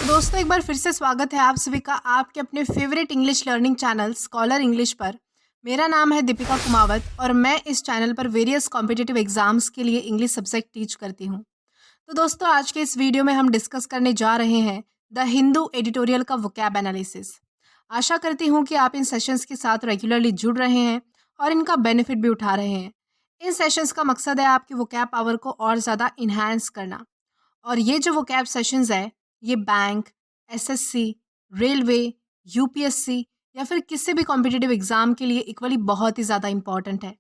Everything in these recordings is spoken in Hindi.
तो दोस्तों एक बार फिर से स्वागत है आप सभी का आपके अपने favourite English learning channel scholar English पर। मेरा नाम है दीपिका कुमावत और मैं इस चैनल पर वेरियस कॉम्पिटिटिव एग्जाम्स के लिए इंग्लिश सब्जेक्ट टीच करती हूँ। तो दोस्तों आज के इस वीडियो में हम डिस्कस करने जा रहे हैं द हिंदू एडिटोरियल का वोकैब एनालिसिस। आशा करती हूँ कि आप इन सेशंस के साथ रेगुलरली जुड़ रहे हैं और इनका बेनिफिट भी उठा रहे हैं। इन सेशंस का मकसद है आपकी वोकैब पावर को और ज़्यादा इन्हांस करना। और ये जो वोकैब सेशंस है ये बैंक, एसएससी, रेलवे, यूपीएससी या फिर किसी भी कॉम्पिटिटिव एग्जाम के लिए इक्वली बहुत ही ज़्यादा इंपॉर्टेंट है।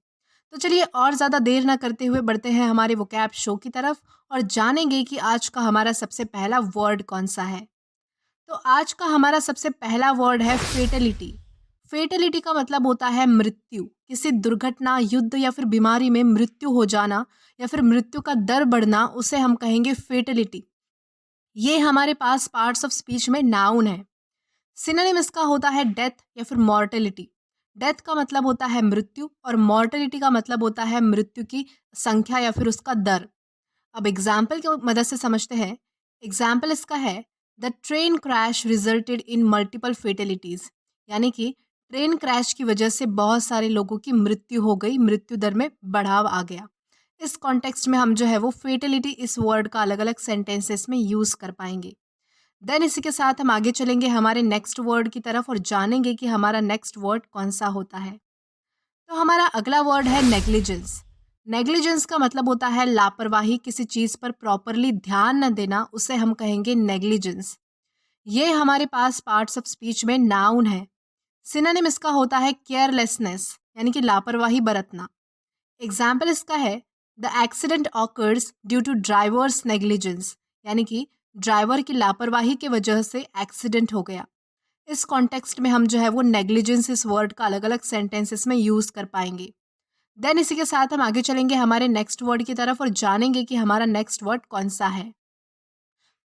तो चलिए और ज़्यादा देर ना करते हुए बढ़ते हैं हमारे वोकैब शो की तरफ और जानेंगे कि आज का हमारा सबसे पहला वर्ड कौन सा है। तो आज का हमारा सबसे पहला वर्ड है फेटेलिटी। फेटेलिटी का मतलब होता है मृत्यु। किसी दुर्घटना, युद्ध या फिर बीमारी में मृत्यु हो जाना या फिर मृत्यु का दर बढ़ना, उसे हम कहेंगे फेटेलिटी। ये हमारे पास पार्ट्स ऑफ स्पीच में नाउन है। सिनोनिम इसका होता है डेथ या फिर मॉर्टेलिटी। डेथ का मतलब होता है मृत्यु और मॉर्टेलिटी का मतलब होता है मृत्यु की संख्या या फिर उसका दर। अब एग्जाम्पल की मदद से समझते हैं। एग्जाम्पल इसका है the train crash resulted in multiple fatalities, यानी कि ट्रेन क्रैश की वजह से बहुत सारे लोगों की मृत्यु हो गई, मृत्यु दर में बढ़ाव आ गया। इस कॉन्टेक्स्ट में हम जो है वो फेटेलिटी इस वर्ड का अलग अलग सेंटेंसेस में यूज़ कर पाएंगे। देन इसी के साथ हम आगे चलेंगे हमारे नेक्स्ट वर्ड की तरफ और जानेंगे कि हमारा नेक्स्ट वर्ड कौन सा होता है। तो हमारा अगला वर्ड है नेग्लिजेंस। नेग्लिजेंस का मतलब होता है लापरवाही, किसी चीज़ पर प्रॉपरली ध्यान न देना, उसे हम कहेंगे नेग्लिजेंस। ये हमारे पास पार्ट्स ऑफ स्पीच में नाउन है। सिनोनिम इसका होता है केयरलेसनेस, यानी कि लापरवाही बरतना। एग्जाम्पल इसका है the accident occurs due to driver's negligence, यानी कि ड्राइवर की लापरवाही की वजह से एक्सीडेंट हो गया। इस कॉन्टेक्स्ट में हम जो है वो नेग्लिजेंस इस वर्ड का अलग अलग सेंटेंसेस में यूज़ कर पाएंगे। देन इसी के साथ हम आगे चलेंगे हमारे नेक्स्ट वर्ड की तरफ और जानेंगे कि हमारा नेक्स्ट वर्ड कौन सा है।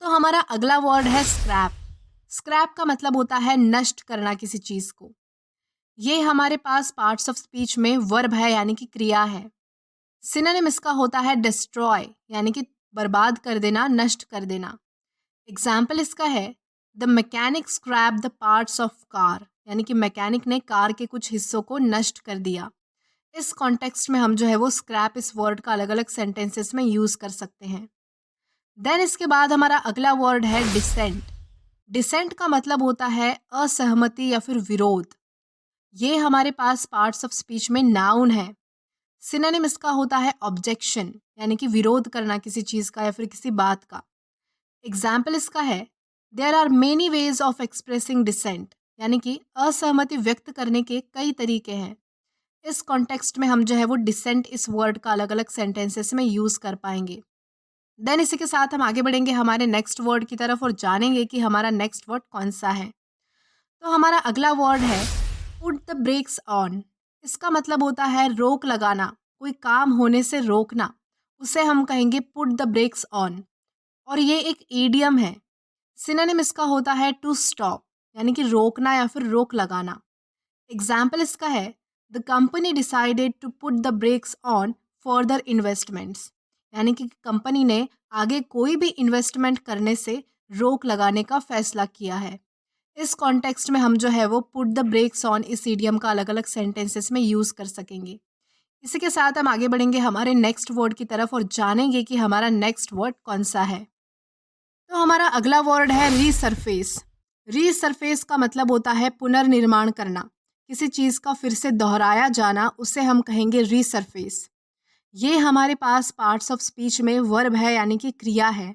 तो हमारा अगला वर्ड है स्क्रैप। स्क्रैप का मतलब होता है नष्ट करना किसी चीज़ को। ये हमारे पास पार्ट्स ऑफ स्पीच में वर्ब है, यानी कि क्रिया है। सिनोनिम इसका होता है डिस्ट्रॉय, यानी कि बर्बाद कर देना, नष्ट कर देना। एग्जाम्पल इसका है the mechanic scrap the parts of car, यानी कि मैकेनिक ने कार के कुछ हिस्सों को नष्ट कर दिया। इस कॉन्टेक्स्ट में हम जो है वो स्क्रैप इस वर्ड का अलग अलग सेंटेंसेस में यूज़ कर सकते हैं। देन इसके बाद हमारा अगला वर्ड है डिसेंट। डिसेंट का मतलब होता है असहमति या फिर विरोध। ये हमारे पास पार्ट्स ऑफ स्पीच में नाउन है। सिनोनिम इसका होता है ऑब्जेक्शन, यानी कि विरोध करना किसी चीज़ का या फिर किसी बात का। एग्जाम्पल इसका है there are many ways of expressing dissent, यानी कि असहमति व्यक्त करने के कई तरीके हैं। इस कॉन्टेक्स्ट में हम जो है वो डिसेंट इस वर्ड का अलग अलग सेंटेंसेस में यूज़ कर पाएंगे। देन इसी के साथ हम आगे बढ़ेंगे हमारे नेक्स्ट वर्ड की तरफ और जानेंगे कि हमारा नेक्स्ट वर्ड कौन सा है। तो हमारा अगला वर्ड है पुट द ब्रेक्स ऑन। इसका मतलब होता है रोक लगाना, कोई काम होने से रोकना, उसे हम कहेंगे पुट द ब्रेक्स ऑन। और ये एक ईडियम है। सिनोनिम इसका होता है टू स्टॉप, यानी कि रोकना या फिर रोक लगाना। एग्जाम्पल इसका है the company decided to put the brakes on further investments, यानी कि कंपनी ने आगे कोई भी इन्वेस्टमेंट करने से रोक लगाने का फैसला किया है। इस कॉन्टेक्स्ट में हम जो है वो पुट द ब्रेक्स ऑन इस ईडियम का अलग अलग सेंटेंसेस में यूज़ कर सकेंगे। इसी के साथ हम आगे बढ़ेंगे हमारे नेक्स्ट वर्ड की तरफ और जानेंगे कि हमारा नेक्स्ट वर्ड कौन सा है। तो हमारा अगला वर्ड है रीसरफेस। रीसरफेस का मतलब होता है पुनर्निर्माण करना, किसी चीज़ का फिर से दोहराया जाना, उसे हम कहेंगे रीसरफेस। ये हमारे पास पार्ट्स ऑफ स्पीच में वर्ब है, यानी कि क्रिया है।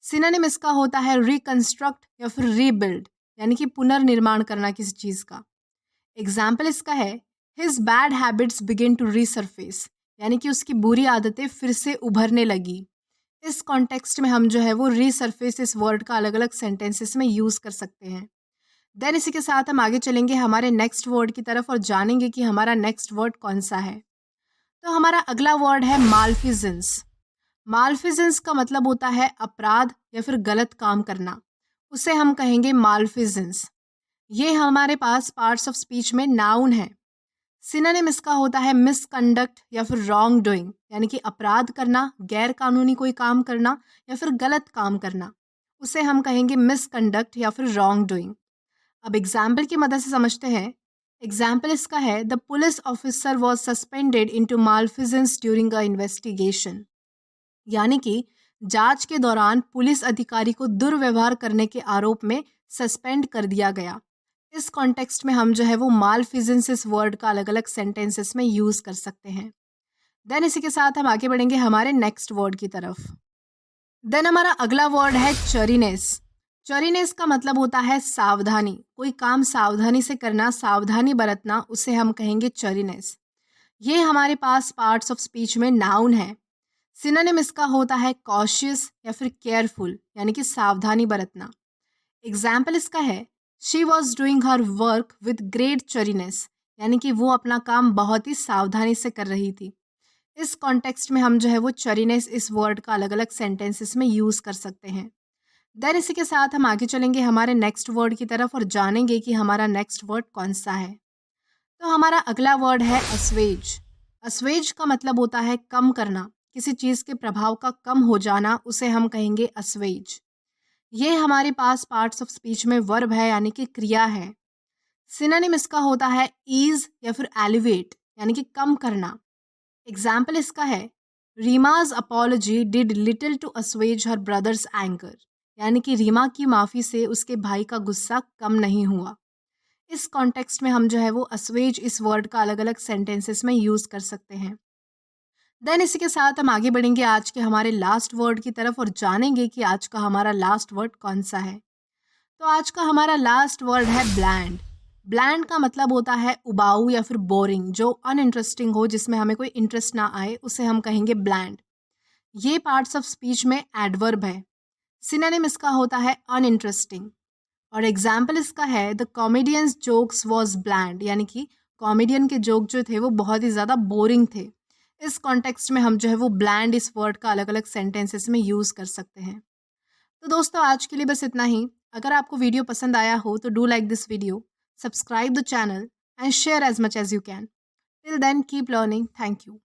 सिनोनिम इसका होता है रिकंस्ट्रक्ट या फिर रीबिल्ड, यानी कि पुनर्निर्माण करना किसी चीज़ का। एग्जाम्पल इसका है his bad habits begin to resurface, यानी कि उसकी बुरी आदतें फिर से उभरने लगी। इस कॉन्टेक्स्ट में हम जो है वो रीसरफेस इस वर्ड का अलग अलग सेंटेंसेस में यूज़ कर सकते हैं। देन इसी के साथ हम आगे चलेंगे हमारे नेक्स्ट वर्ड की तरफ और जानेंगे कि हमारा नेक्स्ट वर्ड कौन सा है। तो हमारा अगला वर्ड है मालफिजेंस। मालफिजेंस का मतलब होता है अपराध या फिर गलत काम करना, उसे हम कहेंगे मालफिजेंस। ये हमारे पास पार्ट्स ऑफ स्पीच में नाउन है। सिनोनिम इसका होता है मिसकंडक्ट या फिर रॉन्ग डूइंग, यानी कि अपराध करना, गैर कानूनी कोई काम करना या फिर गलत काम करना। उसे हम कहेंगे मिसकंडक्ट या फिर रॉन्ग डूइंग। अब एग्जाम्पल की मदद से समझते हैं। एग्जाम्पल इसका है, the police officer was suspended into malfeasance during a investigation. यानी कि जांच के दौरान पुलिस अधिकारी को दुर्व्यवहार करने के आरोप में सस्पेंड कर दिया गया। इस कॉन्टेक्स्ट में हम जो है वो मालफिजेंस इस वर्ड का अलग अलग सेंटेंसेस में यूज कर सकते हैं। देन इसी के साथ हम आगे बढ़ेंगे हमारे नेक्स्ट वर्ड की तरफ। देन हमारा अगला वर्ड है चरीनेस। चरीनेस का मतलब होता है सावधानी, कोई काम सावधानी से करना, सावधानी बरतना, उसे हम कहेंगे चरीनेस। ये हमारे पास पार्ट्स ऑफ स्पीच में नाउन है। सिनोनिम इसका होता है कॉशियस या फिर केयरफुल, यानी कि सावधानी बरतना। एग्जाम्पल इसका है, she was doing her work with great chariness, यानी कि वो अपना काम बहुत ही सावधानी से कर रही थी। इस कॉन्टेक्स्ट में हम जो है वो चरीनेस इस वर्ड का अलग अलग सेंटेंसेस में यूज़ कर सकते हैं। देन इसी के साथ हम आगे चलेंगे हमारे नेक्स्ट वर्ड की तरफ और जानेंगे कि हमारा नेक्स्ट वर्ड कौन सा है। तो हमारा अगला वर्ड है अस्वेज। अस्वेज का मतलब होता है कम करना, किसी चीज़ के प्रभाव का कम हो जाना, उसे हम कहेंगे अस्वेज। ये हमारे पास पार्ट्स ऑफ स्पीच में वर्ब है, यानी कि क्रिया है। सिनोनिम इसका होता है ईज या फिर एलिवेट, यानी कि कम करना। एग्जाम्पल इसका है, Reema's apology did little to assuage her brother's anger, यानी कि रीमा की माफ़ी से उसके भाई का गुस्सा कम नहीं हुआ। इस कॉन्टेक्स्ट में हम जो है वो अस्वेज इस वर्ड का अलग अलग सेंटेंसेस में यूज़ कर सकते हैं। देन इसी के साथ हम आगे बढ़ेंगे आज के हमारे लास्ट वर्ड की तरफ और जानेंगे कि आज का हमारा लास्ट वर्ड कौन सा है। तो आज का हमारा लास्ट वर्ड है ब्लैंड। ब्लैंड का मतलब होता है उबाऊ या फिर बोरिंग, जो अनइंटरेस्टिंग हो, जिसमें हमें कोई इंटरेस्ट ना आए, उसे हम कहेंगे ब्लैंड। ये पार्ट्स ऑफ स्पीच में एडवर्ब है। सिनोनिम इसका होता है अनइंटरेस्टिंग। और एग्जाम्पल इसका है, the comedian's jokes was bland, यानी कि कॉमेडियन के जोक जो थे वो बहुत ही ज़्यादा बोरिंग थे। इस कॉन्टेक्स्ट में हम जो है वो ब्लैंड इस वर्ड का अलग अलग सेंटेंसेस में यूज़ कर सकते हैं। तो दोस्तों आज के लिए बस इतना ही। अगर आपको वीडियो पसंद आया हो तो do like this video, subscribe the channel and share as much as you can. Till then keep learning. Thank you.